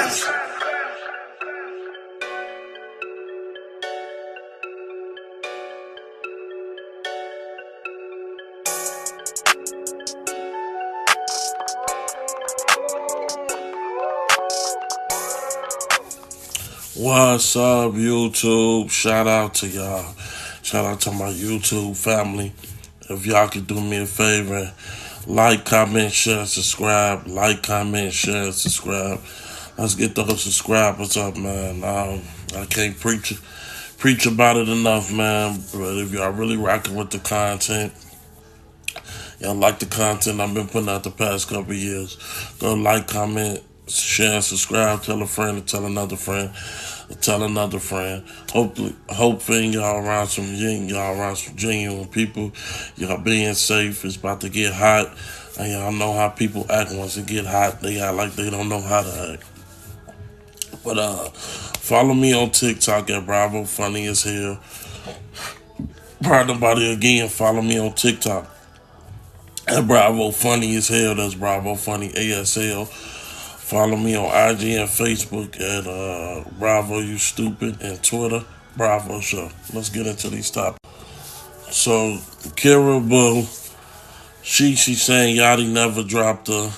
What's up, YouTube? Shout out to y'all. Shout out to my YouTube family. If y'all could do me a favor, like, comment, share, subscribe. Like, comment, share, subscribe. Let's get those subscribers up, man. I can't preach about it enough, man. But if y'all really rocking with the content, y'all like the content I've been putting out the past couple years, go like, comment, share, and subscribe. Tell a friend to tell another friend. Tell another friend. Hopefully y'all around some genuine people. Y'all being safe. It's about to get hot. And y'all know how people act once it get hot. They act like they don't know how to act. But follow me on TikTok at Bravo Funny as Hell. Pardon nobody again. Follow me on TikTok at Bravo Funny as Hell. That's Bravo Funny ASL. Follow me on IG and Facebook at Bravo You Stupid, and Twitter, Bravo Show. Let's get into these topics. So, Kira Boo, she's saying Yachty never dropped her.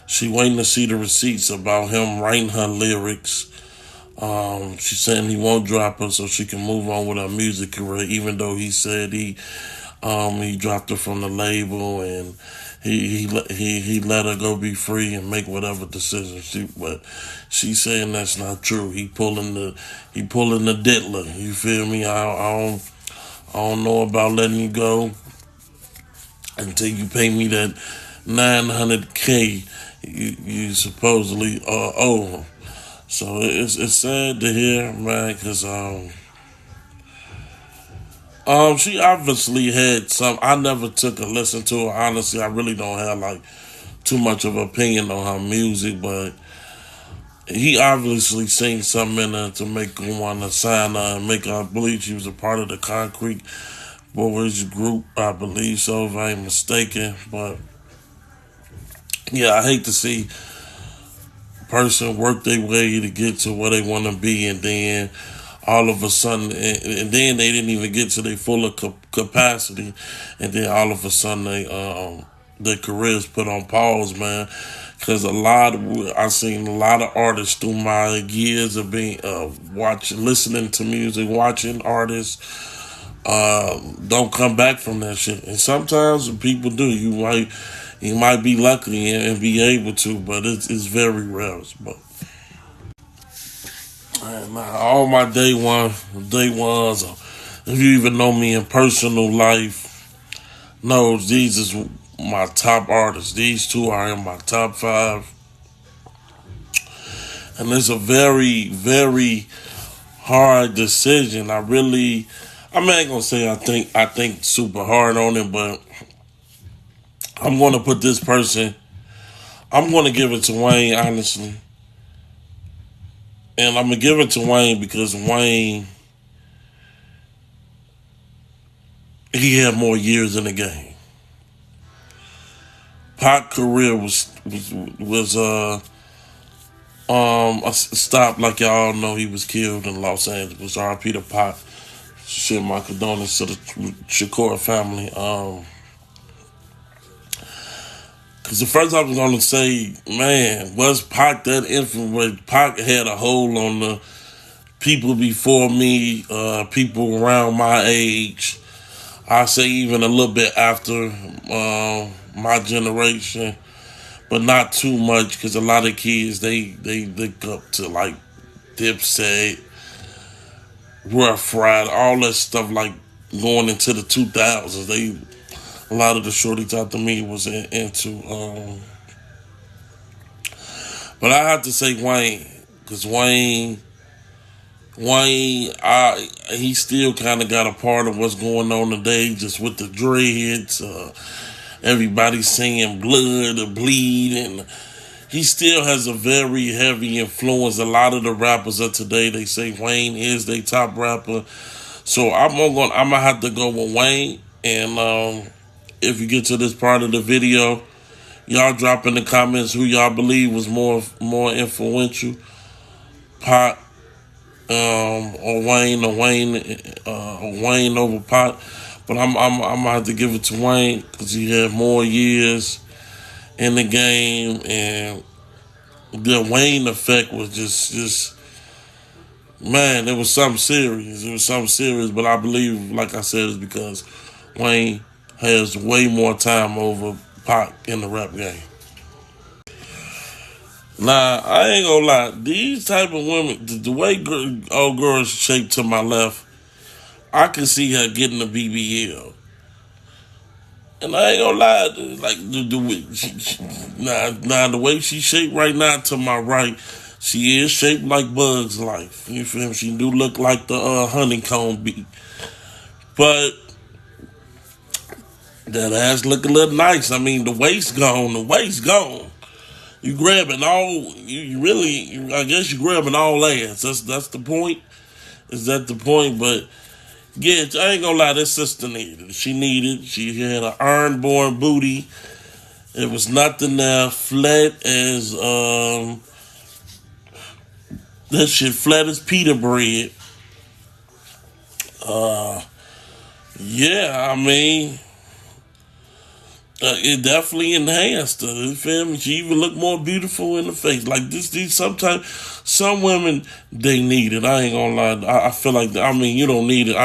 She waiting to see the receipts about him writing her lyrics. She's saying he won't drop her so she can move on with her music career, even though he said he dropped her from the label and he let her go be free and make whatever decision but she's saying that's not true. He pulling the diddler. You feel me? I don't know about letting you go until you pay me that $900K you supposedly owe. So it's sad to hear, man, because she obviously had some. I never took a listen to her. Honestly, I really don't have like too much of an opinion on her music, but he obviously seen something in her to make her want to sign her and make her. I believe she was a part of the Concrete Boys group. I believe so, if I ain't mistaken. But yeah, I hate to see a person work their way to get to where they want to be, and then all of a sudden, and then they didn't even get to their fuller capacity, and then all of a sudden their careers put on pause, man. Because I've seen a lot of artists through my years of being listening to music, watching artists don't come back from that shit, and sometimes people do. You might be lucky and be able to, but it's very rare. But all my day ones, if you even know me in personal life, knows these is my top artists. These two are in my top 5. And it's a very, very hard decision. I'm not gonna say I think super hard on it, but I'm gonna put this person, I'm gonna give it to Wayne, honestly. And I'm going to give it to Wayne because Wayne, he had more years in the game. Pac's career was stopped, like y'all know. He was killed in Los Angeles. R.I.P. to Pac. Shit, my condolences to the Shakur family. Because the first I was going to say, man, was Pac that influence? Pac had a hold on the people before me, people around my age. I say even a little bit after my generation, but not too much, because a lot of kids, they look up to like Dipset, Rough Rider, all that stuff, like going into the 2000s. A lot of the shorties after me was into, but I have to say Wayne, because Wayne, he still kind of got a part of what's going on today, just with the dreads, everybody singing blood or bleed, and he still has a very heavy influence. A lot of the rappers of today, they say Wayne is their top rapper, so I'm gonna have to go with Wayne. And if you get to this part of the video, Y'all drop in the comments who y'all believe was more influential, Pac, or Wayne over Pac. But I'm gonna have to give it to Wayne because he had more years in the game, and the Wayne effect was just man, it was something serious. It was something serious, but I believe, like I said, it's because Wayne has way more time over Pac in the rap game. Nah, I ain't gonna lie. These type of women, the way old girls shaped to my left, I can see her getting a BBL. And I ain't gonna lie, like the way she shaped right now to my right, she is shaped like Bug's Life. You feel me? She do look like the honeycomb bee, but that ass look a little nice. I mean, the waist gone, the waist gone. You grabbing all, you really, I guess you grabbing all ass. That's the point. Is that the point? But yeah, I ain't gonna lie, this sister needed it. She had an iron-born booty. It was nothing there, flat as, that shit flat as pita bread. Yeah, I mean, it definitely enhanced her. You feel me? She even looked more beautiful in the face. Like these sometimes some women they need it. I ain't gonna lie. I feel like I mean you don't need it.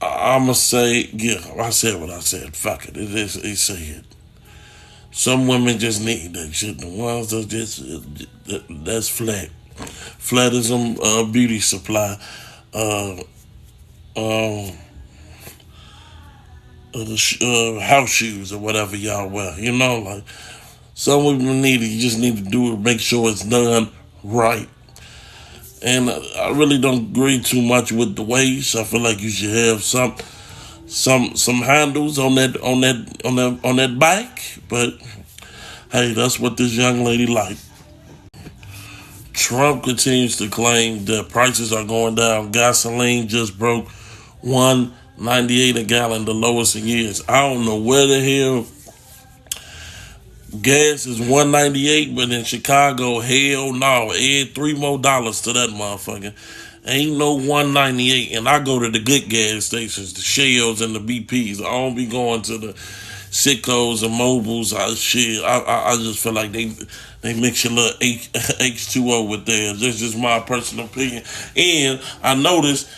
I'ma say yeah. I said what I said. Fuck it. It said. Some women just need that shit. The ones that just that's flat. Flat as a beauty supply. Uh, um, house shoes or whatever y'all wear. You know, like some women need it. You just need to do it. Make sure it's done right. And I really don't agree too much with the waist. I feel like you should have some handles on that bike. But hey, that's what this young lady like. Trump continues to claim that prices are going down. Gasoline just broke $1.98 a gallon, the lowest in years. I don't know where the hell gas is $1.98, but in Chicago, hell no, add $3 more to that motherfucker. Ain't no $1.98, and I go to the good gas stations, the Shells and the BPs. I don't be going to the Sickos and Mobiles. I just feel like they mix a little H2O with theirs. That's just my personal opinion. And I noticed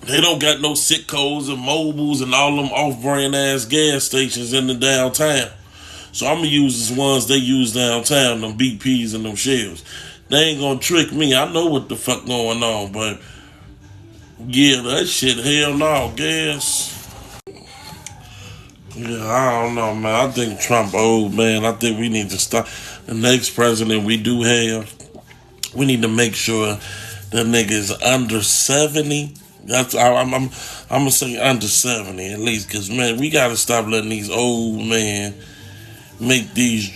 they don't got no Sickos and Mobiles and all them off-brand ass gas stations in the downtown. So I'm gonna use the ones they use downtown, them BPs and them Shells. They ain't gonna trick me. I know what the fuck going on, but yeah, that shit, hell no, gas. Yeah, I don't know, man. I think Trump old, man. I think we need to stop. The next president we do have, we need to make sure that nigga is under 70. I'm gonna say under 70 at least, cause man, we gotta stop letting these old men make these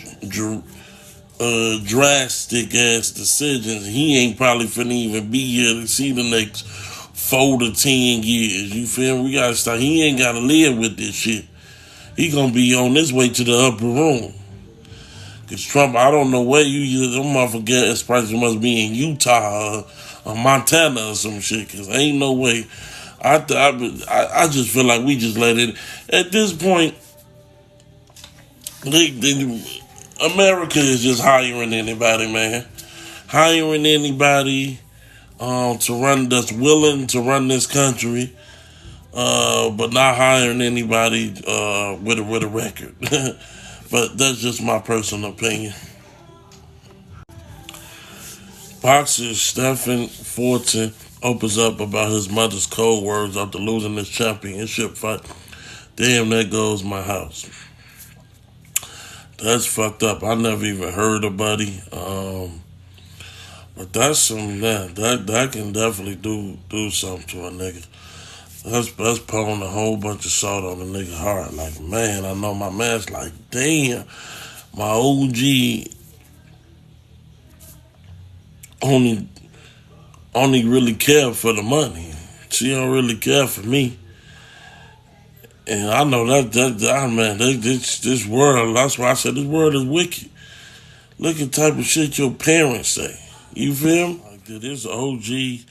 drastic ass decisions. He ain't probably finna even be here to see the next 4 to 10 years. You feel me? We gotta stop. He ain't gotta live with this shit. He gonna be on his way to the upper room. Cause Trump, I don't know where them motherfuckers gas prices must be in Utah or Montana or some shit. Cause ain't no way. I just feel like we just let it. At this point, America is just hiring anybody, man. Hiring anybody to run that's willing to run this country, but not hiring anybody with a record. But that's just my personal opinion. Boxer Stephen Fortin opens up about his mother's cold words after losing his championship fight. Damn, there goes my house. That's fucked up. I never even heard of Buddy. But that's some that can definitely do something to a nigga. That's pouring a whole bunch of salt on a nigga heart. Like, man, I know my man's like, damn, my OG only really care for the money. She don't really care for me. And I know man, this world, that's why I said this world is wicked. Look at the type of shit your parents say. You feel me? Like, did this OG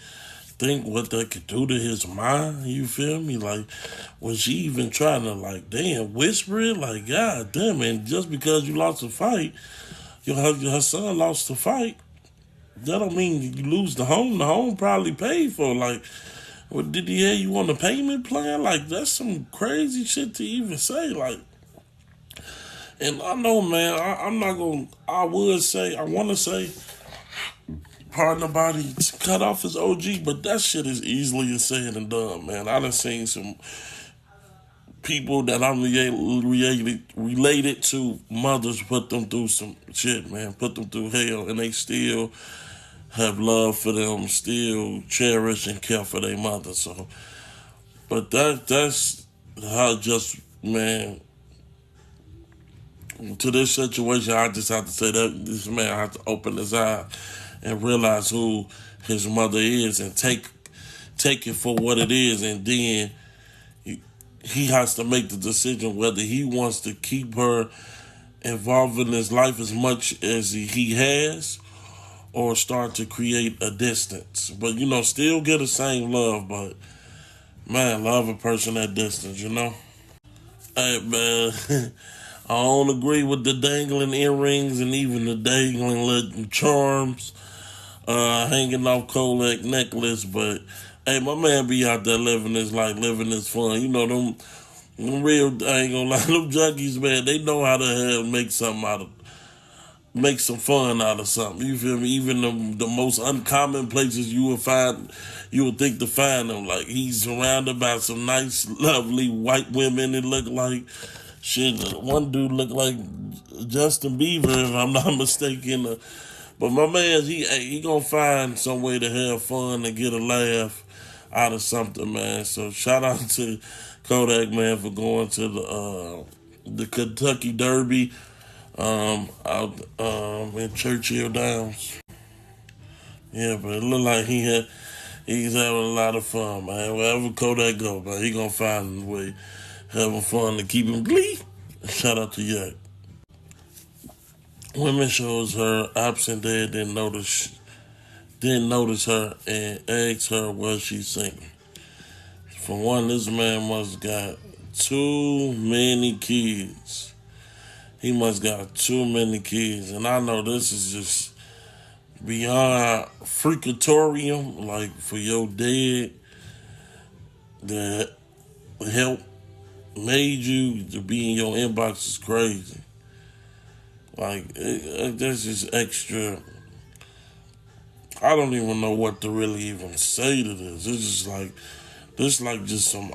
think what they could do to his mind? You feel me? Like, was she even trying to, like, damn, whisper it? Like, God damn, and just because you lost a fight, her son lost the fight, that don't mean you lose the home. The home probably paid for. Like, what did he have you on the payment plan? Like, that's some crazy shit to even say. Like, and I know, man, I'm not gonna. I want to say, pardon the body, cut off his OG, but that shit is easily said and done, man. I done seen some people that I'm related to, mothers put them through some shit, man, put them through hell, and they still have love for them, still cherish and care for their mother. So, but that's how just, man, to this situation, I just have to say that this man has to open his eye and realize who his mother is and take it for what it is, and then he has to make the decision whether he wants to keep her involved in his life as much as he has, or start to create a distance. But, still get the same love, but, man, love a person at distance, Hey, man, I don't agree with the dangling earrings and even the dangling little charms, hanging off Kodak necklace, but, hey, my man be out there living his life, living his fun. Them real, I ain't gonna lie, them junkies, man, they know how to make some fun out of something. You feel me? Even the most uncommon places you would think to find them. Like, he's surrounded by some nice, lovely white women. It look like shit. One dude looked like Justin Bieber, if I'm not mistaken. But my man, he gonna find some way to have fun and get a laugh out of something, man. So shout out to Kodak, man, for going to the Kentucky Derby out in Churchill Downs. Yeah, but it looked like he's having a lot of fun, man. Wherever Kodak go, man, he gonna find a way having fun to keep him glee. Shout out to Yak. Women shows her absent dad didn't notice her and asked her what she's singing. For one, this man must got too many kids. He must got too many kids, and I know this is just beyond freakatorium. Like, for your dad that help made you to be in your inbox is crazy. Like, that's just extra. I don't even know what to really even say to this. It's just like, this like just some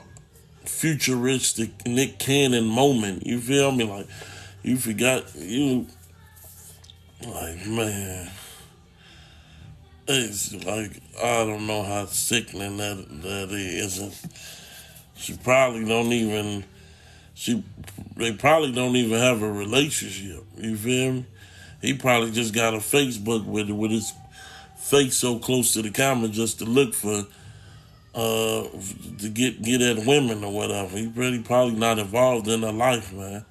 futuristic Nick Cannon moment. You feel me? Like, you forgot, like, man, it's like, I don't know how sickening that is. And they probably don't even have a relationship. You feel me? He probably just got a Facebook with his face so close to the camera just to look for to get at women or whatever. He really probably not involved in her life, man.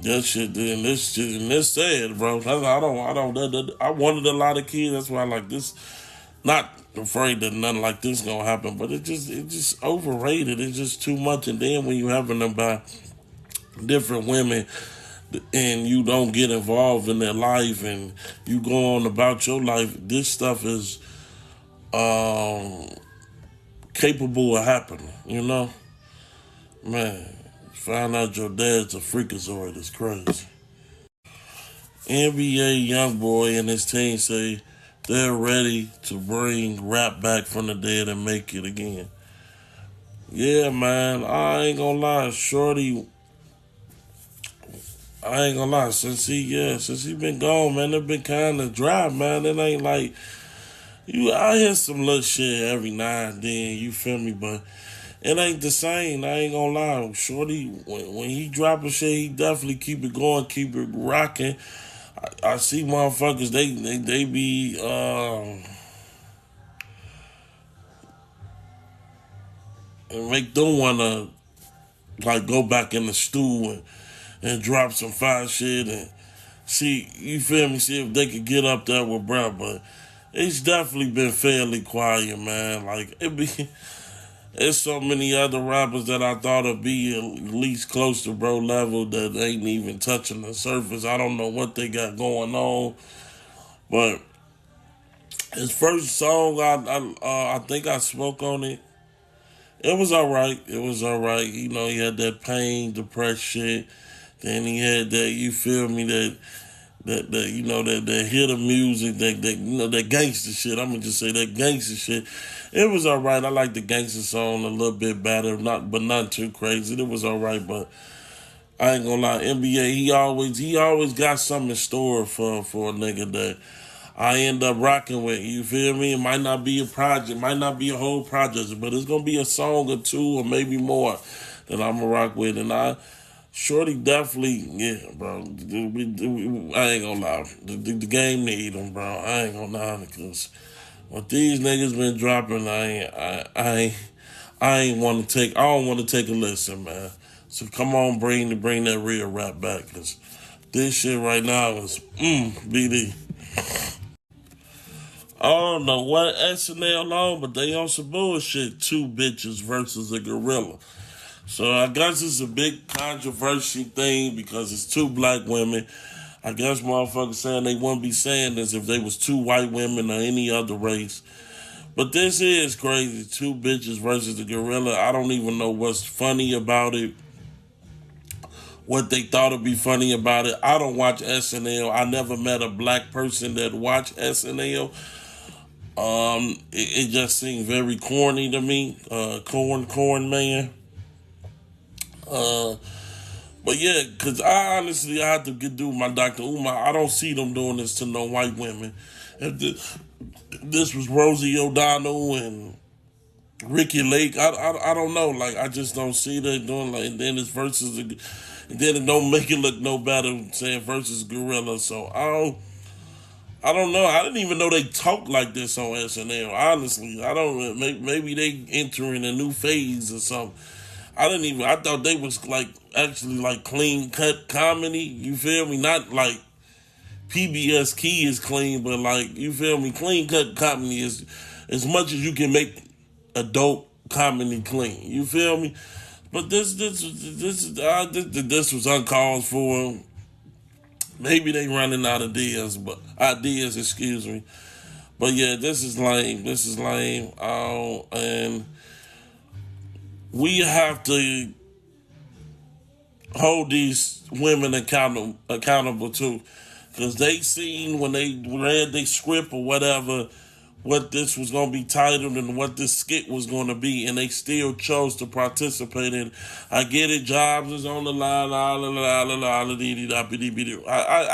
That shit, and this sad, bro. I wanted a lot of kids. That's why I like this. Not afraid that nothing like this gonna happen, but it just overrated. It's just too much. And then when you having them by different women, and you don't get involved in their life, and you go on about your life, this stuff is capable of happening. Man. Find out your dad's a freakazoid is crazy. NBA YoungBoy and his team say they're ready to bring rap back from the dead and make it again. Yeah, man, I ain't gonna lie, Shorty. I ain't gonna lie, since he been gone, man, it been kind of dry, man. It ain't like I hear some little shit every now and then. You feel me, but it ain't the same. I ain't gonna lie. Shorty, when he drop a shit, he definitely keep it going, keep it rocking. I see motherfuckers, they be make them wanna like go back in the stew and drop some fire shit and see, you feel me, see if they could get up there with bro. But it's definitely been fairly quiet, man. Like it be there's so many other rappers that I thought would be at least close to bro level that ain't even touching the surface. I don't know what they got going on, but his first song, I think I spoke on it. It was all right. It was all right. You know, he had that pain, depressed shit. Then he had that, you feel me, that you know, that hit of music, that you know, that gangster shit. I'm gonna just say that gangster shit. It was all right. I like the gangster song a little bit better, not too crazy. It was all right, but I ain't gonna lie. NBA, he always got something in store for a nigga that I end up rocking with. You feel me? It might not be a project, might not be a whole project, but it's gonna be a song or two or maybe more that I'm gonna rock with. And Shorty definitely, yeah, bro. I ain't gonna lie. The game need him, bro. I ain't gonna lie, because what these niggas been dropping, I ain't want to take. I don't want to take a listen, man. So come on, bring that real rap back, cause this shit right now is BD. I don't know what SNL on, but they on some bullshit. Two bitches versus a gorilla. So I guess it's a big controversy thing because it's two black women. I guess motherfuckers saying they wouldn't be saying this if they was two white women or any other race. But this is crazy. Two bitches versus a gorilla. I don't even know what's funny about it. What they thought would be funny about it. I don't watch SNL. I never met a black person that watched SNL. It just seemed very corny to me. Corn man. But yeah, because I have to do my Dr. Umar. I don't see them doing this to no white women. If this was Rosie O'Donnell and Ricky Lake, I don't know. Like, I just don't see that doing, like, and then it's versus, and then it don't make it look no better saying versus Gorilla. So I don't know. I didn't even know they talked like this on SNL. Honestly, I don't. Maybe they entering a new phase or something. I thought they was like actually like clean cut comedy. You feel me? Not like PBS Key is clean, but like, you feel me? Clean cut comedy is as much as you can make adult comedy clean. You feel me? But this was uncalled for. Maybe they running out of ideas, excuse me. But yeah, this is lame. This is lame. And we have to hold these women accountable too, because they seen when they read their script or whatever what this was going to be titled and what this skit was going to be, and they still chose to participate in. I get it, jobs is on the line. I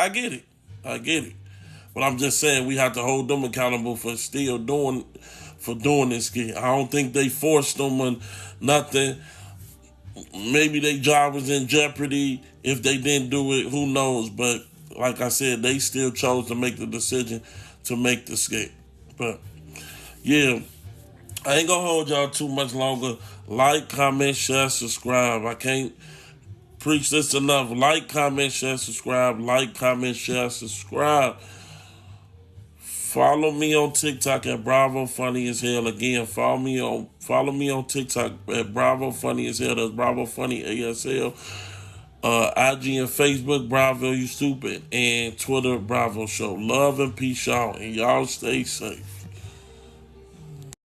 get it, I get it. But I'm just saying we have to hold them accountable for doing this skit. I don't think they forced them on nothing. Maybe their job was in jeopardy if they didn't do it. Who knows? But like I said, they still chose to make the decision to make the skit. But yeah, I ain't gonna hold y'all too much longer. Like, comment, share, subscribe. I can't preach this enough. Like, comment, share, subscribe. Like, comment, share, subscribe. Follow me on TikTok at Bravo Funny as Hell. Again, follow me on TikTok at Bravo Funny as Hell. That's Bravo Funny ASL. IG and Facebook, Bravo You Stupid. And Twitter, Bravo Show. Love and peace, y'all. And y'all stay safe.